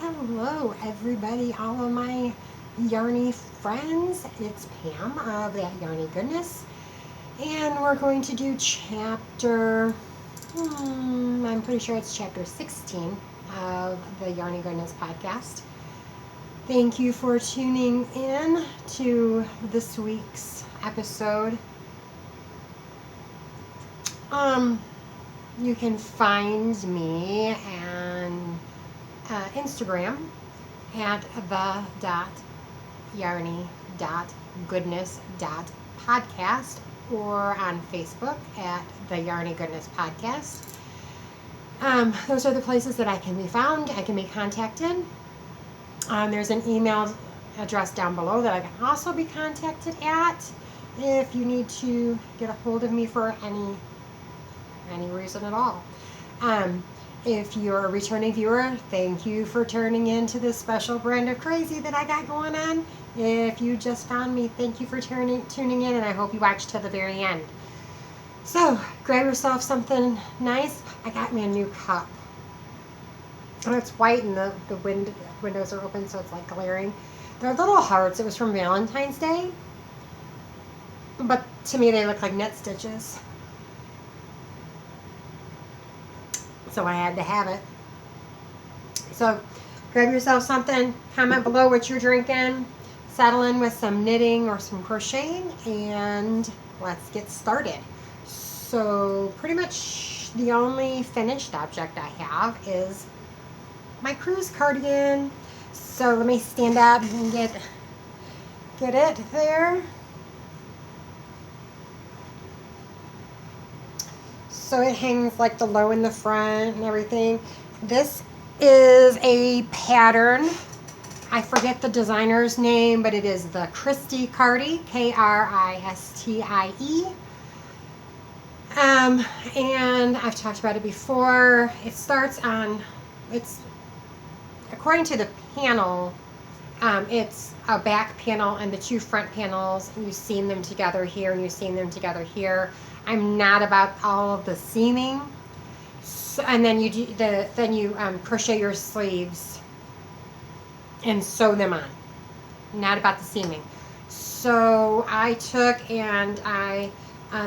Hello, everybody, all of my yarny friends. It's Pam of That Yarny Goodness, and we're going to do I'm pretty sure it's chapter 16 of the Yarny Goodness podcast. Thank you for tuning in to this week's episode. You can find me on Instagram at the.yarny.goodness.podcast or on Facebook at the Yarny Goodness Podcast. Those are the places that I can be found. I can be contacted. There's an email address down below that I can also be contacted at if you need to get a hold of me for any reason at all. If you're a returning viewer, thank you for turning into this special brand of crazy that I got going on. If you just found me, thank you for tuning in, and I hope you watch till the very end. So, grab yourself something nice. I got me a new cup. And it's white and the windows are open, so it's like glaring. They're little hearts. It was from Valentine's Day. But to me, they look like knit stitches. So I had to have it. So grab yourself something, comment below what you're drinking, settle in with some knitting or some crocheting, and let's get started. So pretty much the only finished object I have is my cruise cardigan. So let me stand up and get it there. So it hangs like the low in the front and everything. This is a pattern. I forget the designer's name, but it is the Christie Cardi, Kristie. And I've talked about it before. It starts on, according to the panel, it's a back panel and the two front panels. You've seen them together here and you've seen them together here. I'm not about all of the seaming, so, and then you crochet your sleeves and sew them on. Not about the seaming. So I took and I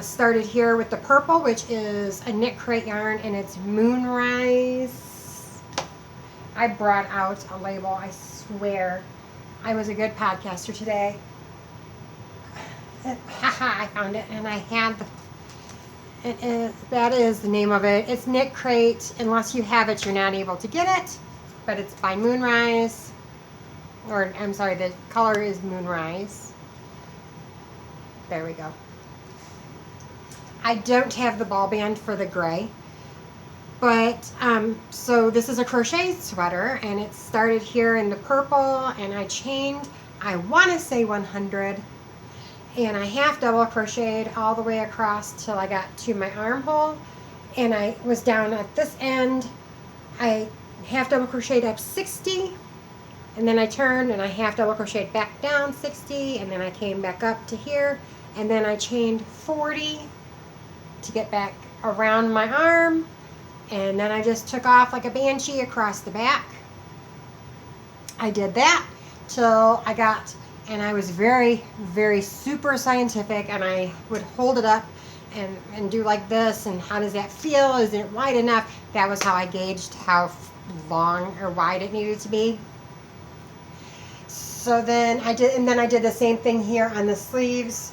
started here with the purple, which is a knit crate yarn, and it's Moonrise. I brought out a label. I swear, I was a good podcaster today. I found it, and I had the. That is the name of it. It's Knit Crate. Unless you have it, you're not able to get it. But it's by Moonrise. Or, I'm sorry, the color is Moonrise. There we go. I don't have the ball band for the gray. But, so this is a crochet sweater. And it started here in the purple. And I chained, I want to say 100. And I half double crocheted all the way across till I got to my armhole, and I was down at this end. I half double crocheted up 60, and then I turned and I half double crocheted back down 60, and then I came back up to here, and then I chained 40 to get back around my arm, and then I just took off like a banshee across the back. I did that till I got. And I was very, very super scientific, and I would hold it up and do like this, and how does that feel? Is it wide enough? That was how I gauged how long or wide it needed to be. So then I did the same thing here on the sleeves,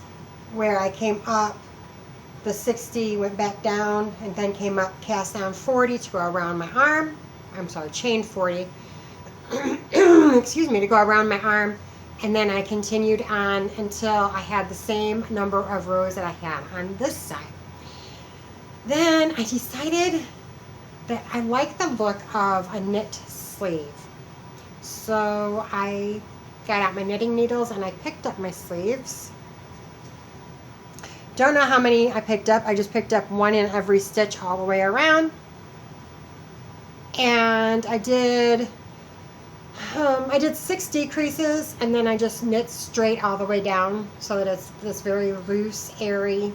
where I came up the 60, went back down, and then came up, cast down 40 to go around my arm. I'm sorry, chain 40. Excuse me, to go around my arm. And then I continued on until I had the same number of rows that I had on this side. Then I decided that I like the look of a knit sleeve. So I got out my knitting needles and I picked up my sleeves. Don't know how many I picked up. I just picked up one in every stitch all the way around. And I did 6 decreases, and then I just knit straight all the way down so that it's this very loose, airy.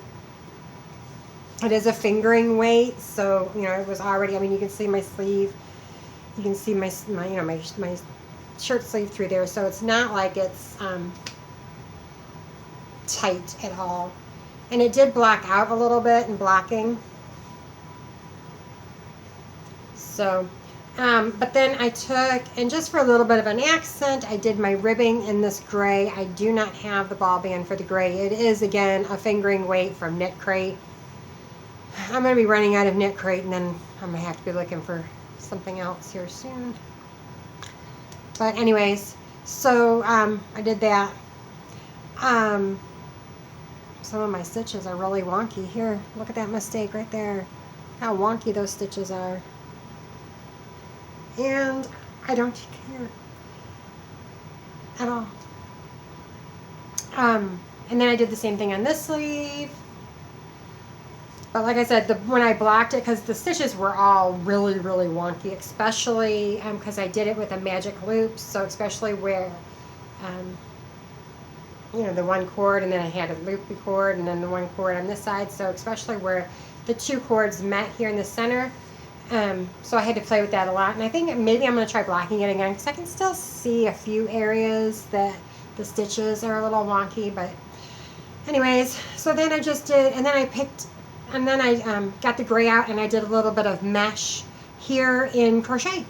It is a fingering weight, so, you know, it was already, I mean, you can see my sleeve you can see my shirt sleeve through there, so it's not like it's tight at all. And it did block out a little bit in blocking. So, but then I took, and just for a little bit of an accent, I did my ribbing in this gray. I do not have the ball band for the gray. It is, again, a fingering weight from Knit Crate. I'm going to be running out of Knit Crate, and then I'm going to have to be looking for something else here soon. But anyways, so I did that. Some of my stitches are really wonky. Here, look at that mistake right there. How wonky those stitches are. And I don't care at all. And then I did the same thing on this sleeve. But like I said, when I blocked it, because the stitches were all really, really wonky, especially because I did it with a magic loop, so especially where, the one cord, and then I had a loopy cord, and then the one cord on this side, so especially where the two cords met here in the center. So I had to play with that a lot, and I think maybe I'm going to try blocking it again, because I can still see a few areas that the stitches are a little wonky, but anyways, so then I just did, and then I picked, and then I got the gray out, and I did a little bit of mesh here in crochet.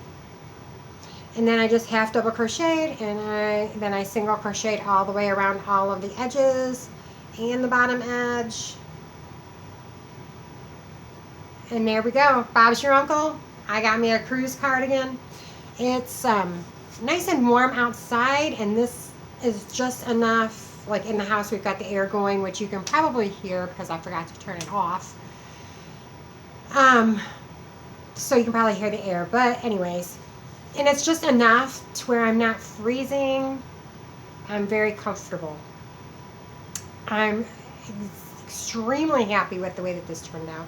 And then I just half double crocheted, and then I single crocheted all the way around all of the edges and the bottom edge. And there we go. Bob's your uncle. I got me a cruise cardigan. It's nice and warm outside, and this is just enough. Like in the house, we've got the air going, which you can probably hear because I forgot to turn it off. So you can probably hear the air. But anyways, and it's just enough to where I'm not freezing. I'm very comfortable. I'm extremely happy with the way that this turned out.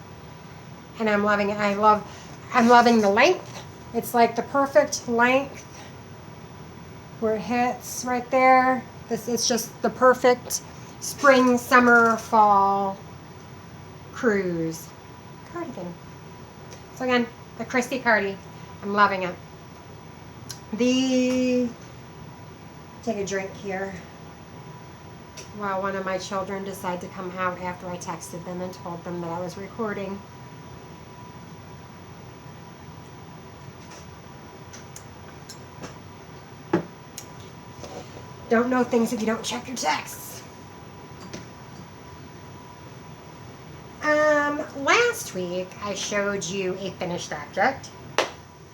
And I'm loving it. I'm loving the length. It's like the perfect length where it hits right there. This is just the perfect spring, summer, fall cruise cardigan. So again, the Christy Cardi. I'm loving it. Take a drink here while one of my children decided to come out after I texted them and told them that I was recording. Don't know things if you don't check your texts. Last week I showed you a finished object.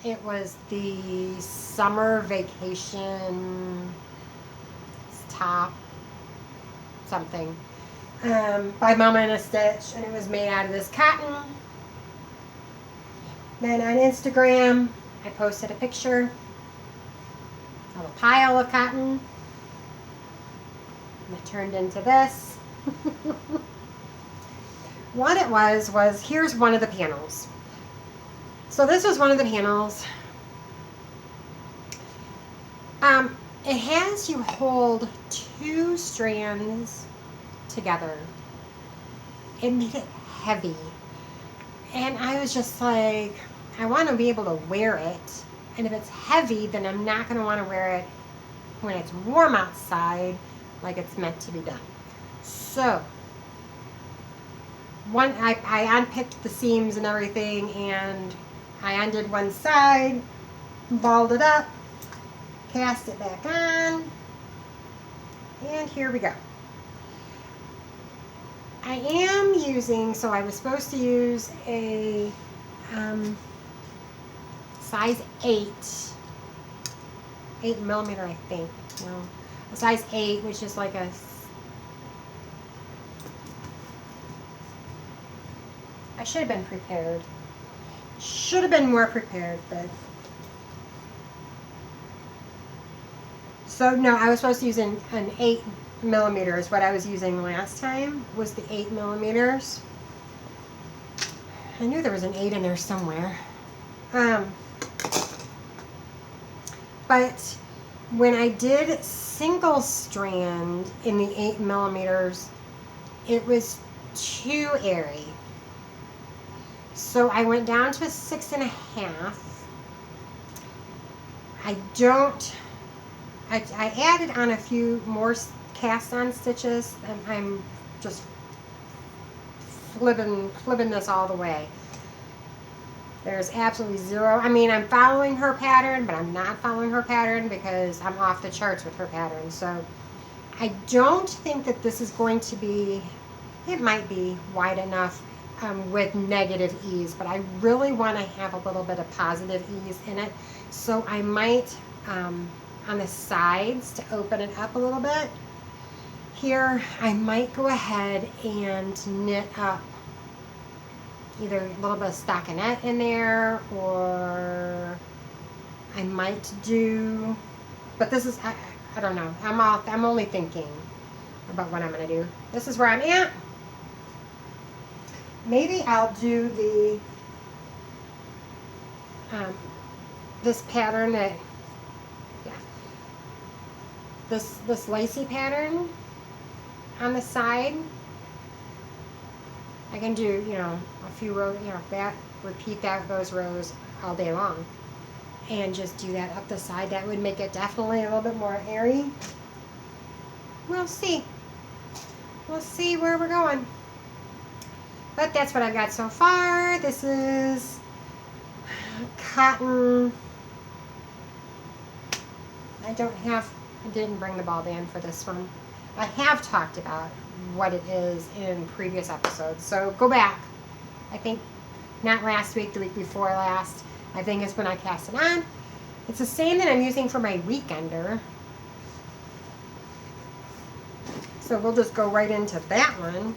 It was the summer vacation top something by Mama in a Stitch, and it was made out of this cotton. Then on Instagram I posted a picture of a pile of cotton. And it turned into this. What it was here's one of the panels. So this was one of the panels. It has you hold two strands together. It made it heavy. And I was just like, I want to be able to wear it. And if it's heavy, then I'm not going to want to wear it when it's warm outside, like it's meant to be done. So I unpicked the seams and everything, and I undid one side, balled it up, cast it back on, and here we go. I am using, so I was supposed to use a size 8 millimeter, I think. No, a size 8, which is like a, I should have been prepared. Should have been more prepared, but. So no, I was supposed to use an 8 millimeters. What I was using last time was the 8 millimeters. I knew there was an 8 in there somewhere. But when I did single strand in the 8 millimeters, it was too airy. So I went down to a 6.5, I don't, I added on a few more cast on stitches, and I'm just flipping this all the way. There's absolutely zero. I mean, I'm following her pattern, but I'm not following her pattern because I'm off the charts with her pattern. So I don't think that this is going to be, it might be wide enough with negative ease, but I really want to have a little bit of positive ease in it. So I might, on the sides, to open it up a little bit, here I might go ahead and knit up either a little bit of stockinette in there, or I might do, but this is, I don't know. I'm only thinking about what I'm going to do. This is where I'm at. Maybe I'll do the, this pattern that, yeah, this lacy pattern on the side. I can do, you know, a few rows, you know, that, repeat those rows all day long. And just do that up the side. That would make it definitely a little bit more airy. We'll see. We'll see where we're going. But that's what I've got so far. This is cotton. I didn't bring the ball band for this one. I have talked about what it is in previous episodes. So go back. I think not last week, the week before last. I think it's when I cast it on. It's the same that I'm using for my weekender. So we'll just go right into that one.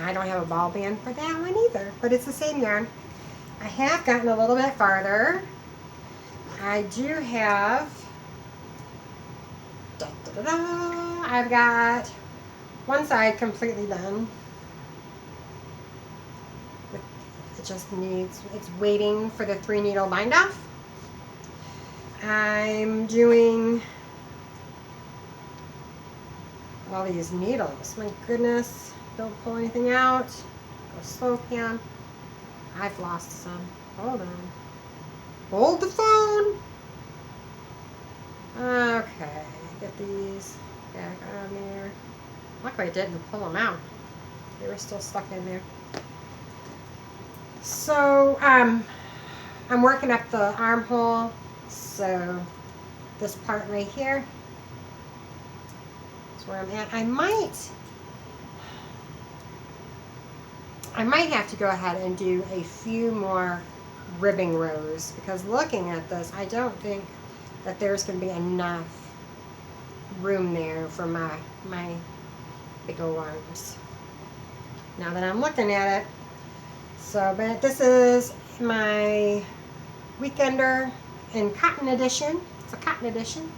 I don't have a ball band for that one either, but it's the same yarn. I have gotten a little bit farther. I do have, I've got one side completely done. It just needs, it's waiting for the 3 needle bind off. I'm doing all these needles. My goodness, don't pull anything out. Go slow, Pam. I've lost some. Hold on. Hold the phone. Okay, get these back on there. Luckily I didn't pull them out. They were still stuck in there. So, I'm working up the armhole. So, this part right here is where I'm at. I might have to go ahead and do a few more ribbing rows, because looking at this, I don't think that there's going to be enough room there for my big old arms. Now that I'm looking at it. So, but this is my Weekender in Cotton Edition. It's a cotton edition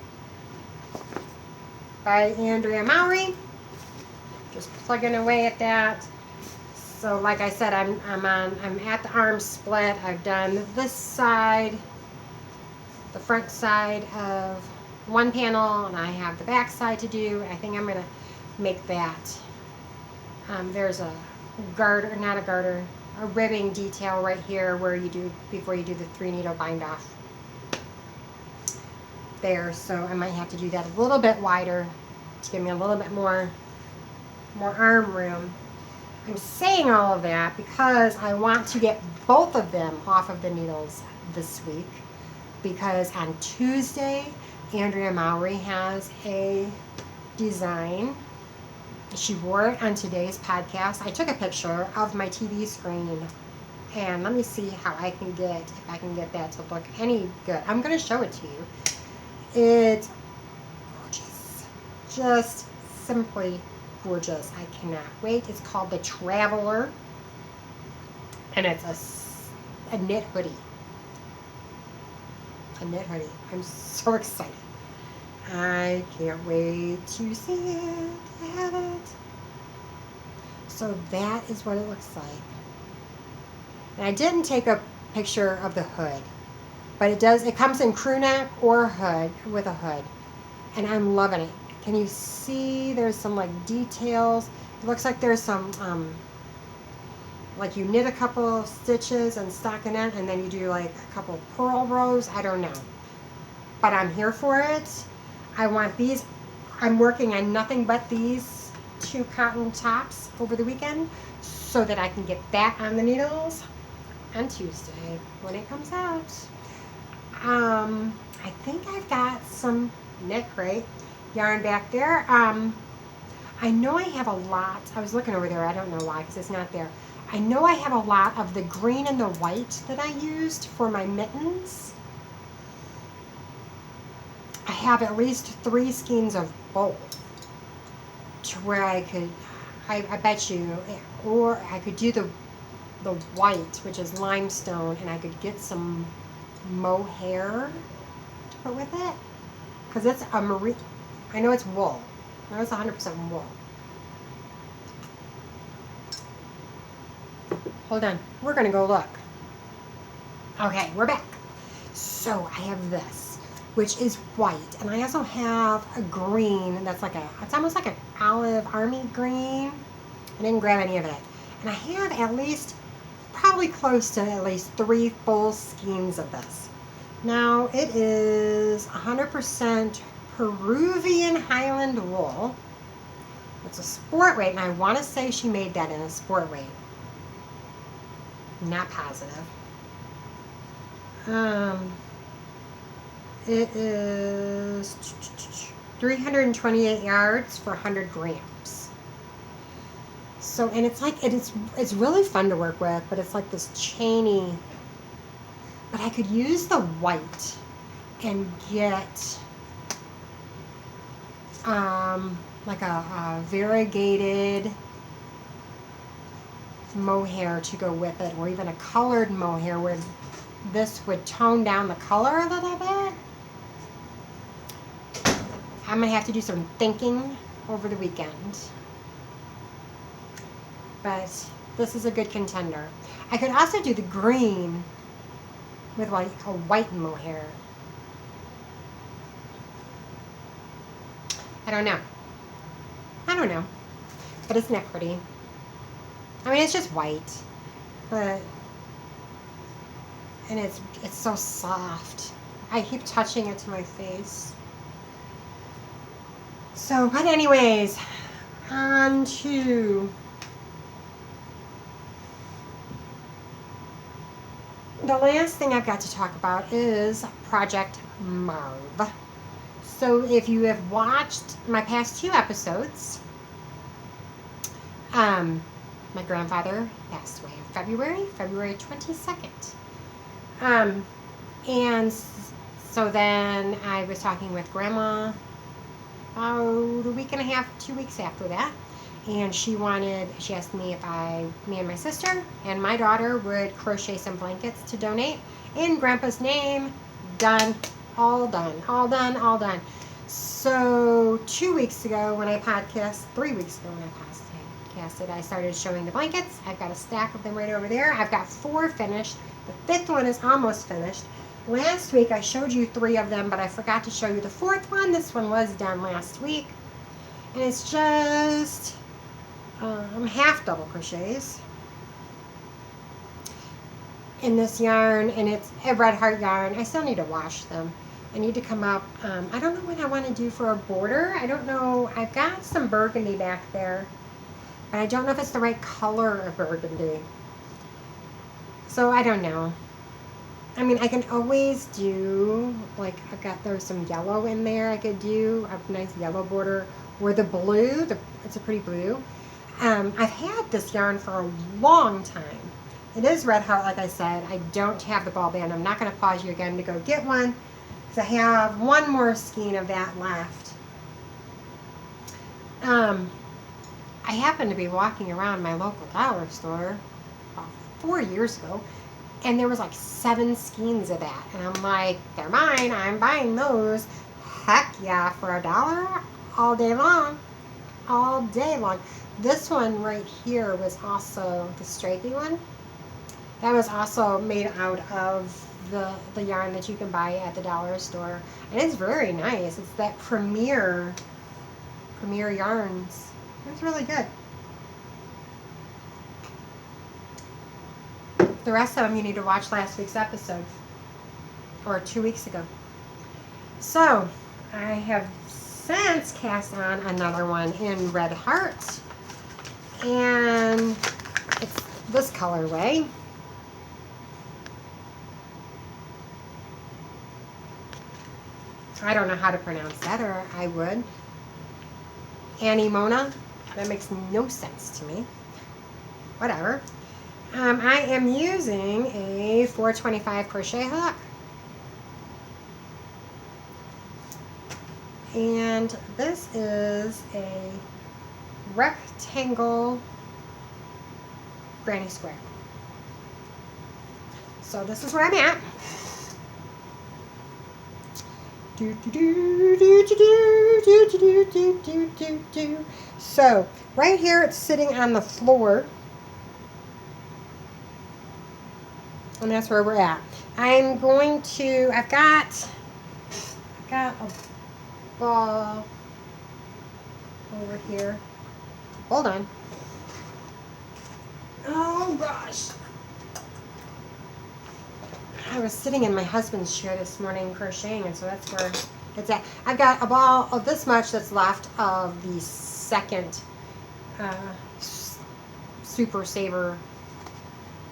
by Andrea Mowry. Just plugging away at that. So, like I said, I'm at the arm split. I've done this side, the front side of one panel, and I have the back side to do. I think I'm gonna make that. There's a garter, not a garter, a ribbing detail right here where you do, before you do the 3 needle bind off there. So I might have to do that a little bit wider to give me a little bit more arm room. I'm saying all of that because I want to get both of them off of the needles this week, because on Tuesday Andrea Mowry has a design. She wore it on today's podcast. I took a picture of my TV screen, and let me see how I can get, if I can get that to look any good. I'm going to show it to you. It's gorgeous. Just simply gorgeous. I cannot wait. It's called the Traveler, and it's a knit hoodie. A knit hoodie. I'm so excited. I can't wait to see it. I have it. So that is what it looks like. And I didn't take a picture of the hood, but it comes in crew neck or hood, with a hood. And I'm loving it. Can you see there's some like details? It looks like there's some, like you knit a couple of stitches and stockinette, and then you do like a couple of purl rows. I don't know. but I'm here for it. I want these. I'm working on nothing but these 2 cotton tops over the weekend so that I can get that on the needles on Tuesday when it comes out. I think I've got some knit crate yarn back there. I know I have a lot. I was looking over there. I don't know why because it's not there. I know I have a lot of the green and the white that I used for my mittens. I have at least 3 skeins of both to where I could, I bet you, or I could do the white, which is limestone, and I could get some mohair to put with it. Because it's a marine, I know it's wool. I know it's 100% wool. Hold on, we're gonna go look. Okay, we're back. So I have this, which is white, and I also have a green that's like it's almost like an olive army green. I didn't grab any of it. And I have at least, probably close to at least 3 full skeins of this. Now it is 100% Peruvian Highland wool. It's a sport weight, and I want to say she made that in a sport weight. Not positive. It is 328 yards for 100 grams. So, and it's like, it's really fun to work with, but it's like this chainy, but I could use the white and get like a variegated mohair to go with it, or even a colored mohair where this would tone down the color a little bit. I'm gonna have to do some thinking over the weekend, but this is a good contender. I could also do the green with like a white mohair. I don't know, but isn't that pretty? I mean, it's just white, but, and it's so soft. I keep touching it to my face. So, but anyways, on to the last thing I've got to talk about is Project Marv. So if you have watched my past 2 episodes, my grandfather passed away in February 22nd. And so then I was talking with Grandma about a week and a half, 2 weeks after that. And she asked me if me and my sister and my daughter would crochet some blankets to donate in Grandpa's name. Done. All done. All done. All done. So 2 weeks ago when I podcast, 3 weeks ago when I podcasted, I started showing the blankets. I've got a stack of them right over there. I've got 4 finished. The 5th one is almost finished. Last week I showed you 3 of them, but I forgot to show you the 4th one. This one was done last week. And it's just half double crochets in this yarn, and it's a red heart yarn. I still need to wash them. I need to come up. I don't know what I want to do for a border. I don't know. I've got some burgundy back there, but I don't know if it's the right color of burgundy. So I don't know. I mean, I can always do, like, there's some yellow in there. I could do a nice yellow border, or the blue. It's a pretty blue. I've had this yarn for a long time. It is red heart, like I said. I don't have the ball band. I'm not going to pause you again to go get one, because I have 1 more skein of that left. I happened to be walking around my local dollar store about 4 years ago, and there was like 7 skeins of that. And I'm like, they're mine. I'm buying those. Heck yeah, for $1 all day long. All day long. This one right here was also the stripy one. That was also made out of the yarn that you can buy at the dollar store. And it's very nice. It's that Premier yarns. It's really good. The rest of them you need to watch last week's episode. Or 2 weeks ago. So I have since cast on another one in Red Heart, and it's this colorway. I don't know how to pronounce that, or I would. Anemona. That makes no sense to me. Whatever. I am using a 425 crochet hook. And this is a rectangle granny square. So this is where I'm at. So right here it's sitting on the floor, and that's where we're at. I'm going to, I've got a ball over here. Hold on. Oh gosh. I was sitting in my husband's chair this morning crocheting, and so that's where it's at. I've got a ball of this much that's left of the second Super Saver.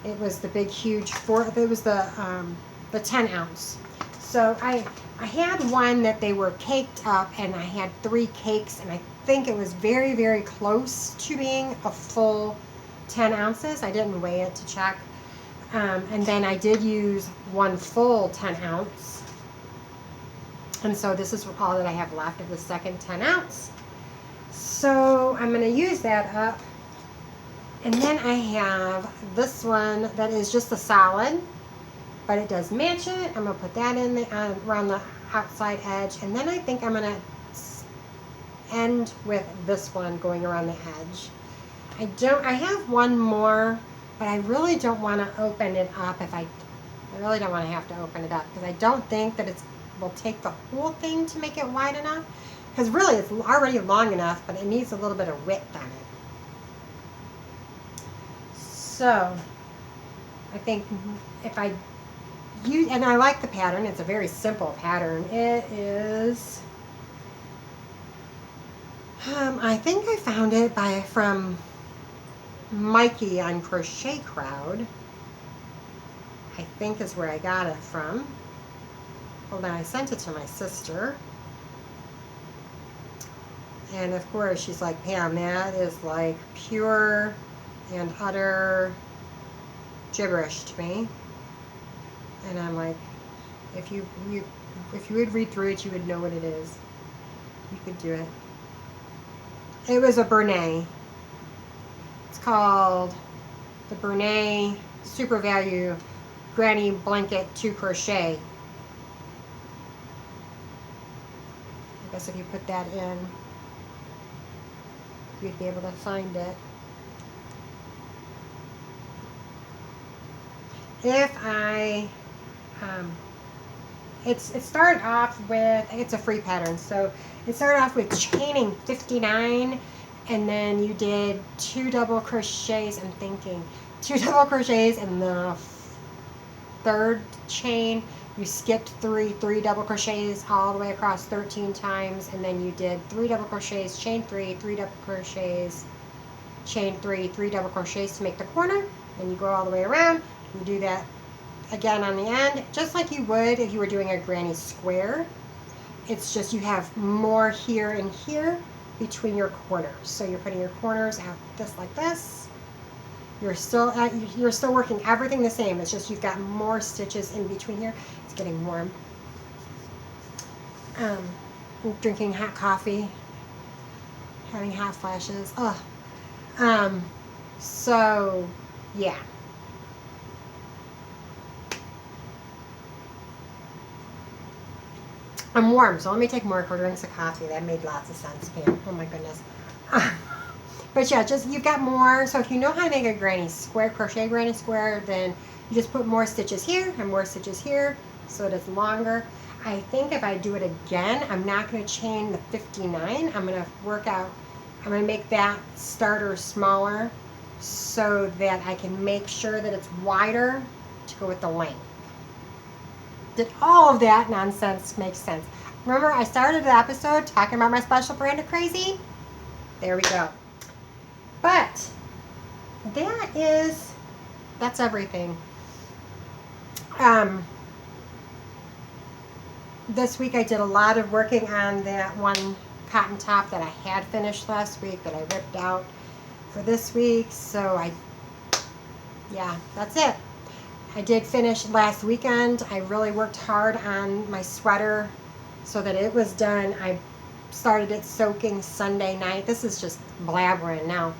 It was the big, huge it was the 10 ounce. So I had one that they were caked up, and I had 3 cakes, and I think it was very, very close to being a full 10 ounces. I didn't weigh it to check. And then I did use 1 full 10 ounce. And so this is all that I have left of the second 10 ounce. So I'm going to use that up. And then I have this one that is just a solid, but it does match it. I'm going to put that in around the outside edge. And then I think I'm going to end with this one going around the edge. I have one more, but I really don't want to open it up. I really don't want to have to open it up, because I don't think that it will take the whole thing to make it wide enough. Because really it's already long enough, but it needs a little bit of width on it. So I think if I use, and I like the pattern, it's a very simple pattern. It is, I think I found it from Mikey on Crochet Crowd, I think is where I got it from. Well, then I sent it to my sister. And of course she's like, Pam, that is like pure and utter gibberish to me. And I'm like, if you would read through it, you would know what it is. You could do it. It was a Bernay. It's called the Bernay Super Value Granny Blanket 2 Crochet. I guess if you put that in, you'd be able to find it. If I, it started off with, it's a free pattern, so it started off with chaining 59, and then you did 2 double crochets, I'm thinking, 2 double crochets in the 3rd chain, you skipped 3 double crochets all the way across 13 times, and then you did 3 double crochets, chain 3, 3 double crochets, chain 3, 3 double crochets to make the corner, then you go all the way around. You do that again on the end, just like you would if you were doing a granny square. It's just you have more here and here between your corners. So you're putting your corners out just like this. You're still working everything the same. It's just you've got more stitches in between here. It's getting warm. I'm drinking hot coffee, having hot flashes. Ugh. So yeah. I'm warm, so let me take more drinks of coffee. That made lots of sense, Pam. Oh my goodness. But yeah, just you've got more. So if you know how to make a granny square, crochet granny square, then you just put more stitches here and more stitches here so that it's longer. I think if I do it again, I'm not going to chain the 59. I'm going to I'm going to make that starter smaller so that I can make sure that it's wider to go with the length. Did all of that nonsense make sense? Remember, I started the episode talking about my special brand of crazy? There we go. But that's everything. This week I did a lot of working on that one cotton top that I had finished last week that I ripped out for this week. So yeah, that's it. I did finish last weekend. I really worked hard on my sweater so that it was done. I started it soaking Sunday night. This is just blabbering now.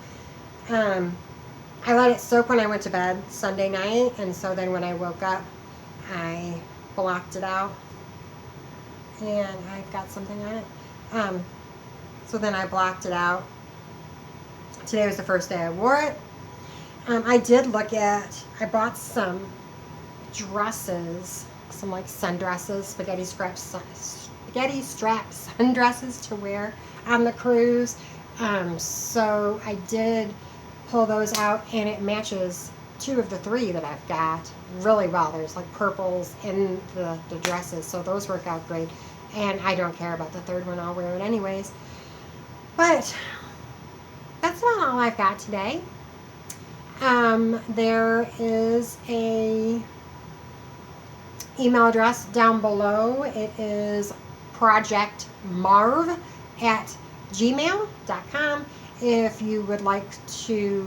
I let it soak when I went to bed Sunday night, and so then when I woke up, I blocked it out, and I've got something on it. So then I blocked it out. Today was the first day I wore it. I did I bought some dresses, some like sundresses, spaghetti strap sundresses to wear on the cruise. So I did pull those out, and it matches 2 of the 3 that I've got really well. There's like purples in the dresses, so those work out great. And I don't care about the 3rd one, I'll wear it anyways. But that's about all I've got today. There is a email address down below. It is projectmarv@gmail.com if you would like to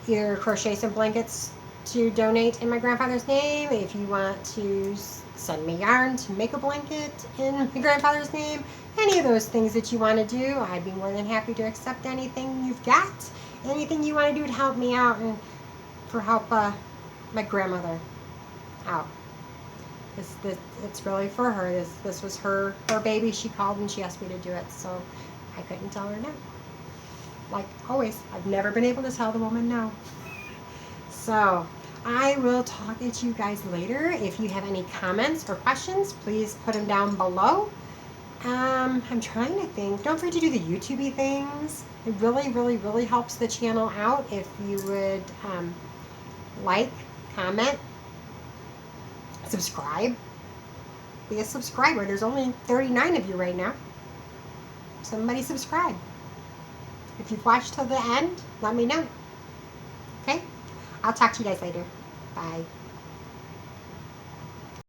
either crochet some blankets to donate in my grandfather's name, if you want to send me yarn to make a blanket in my grandfather's name, any of those things that you want to do, I'd be more than happy to accept anything you've got, anything you want to do to help me out and for help my grandmother out. It's really for her. This was her baby. She called and she asked me to do it, so I couldn't tell her no. Like always, I've never been able to tell the woman no. So I will talk to you guys later. If you have any comments or questions, please put them down below. I'm trying to think. Don't forget to do the YouTube-y things. It really, really, really helps the channel out if you would like, comment, subscribe. Be a subscriber. There's only 39 of you right now. Somebody subscribe. If you've watched till the end, let me know. Okay? I'll talk to you guys later. Bye.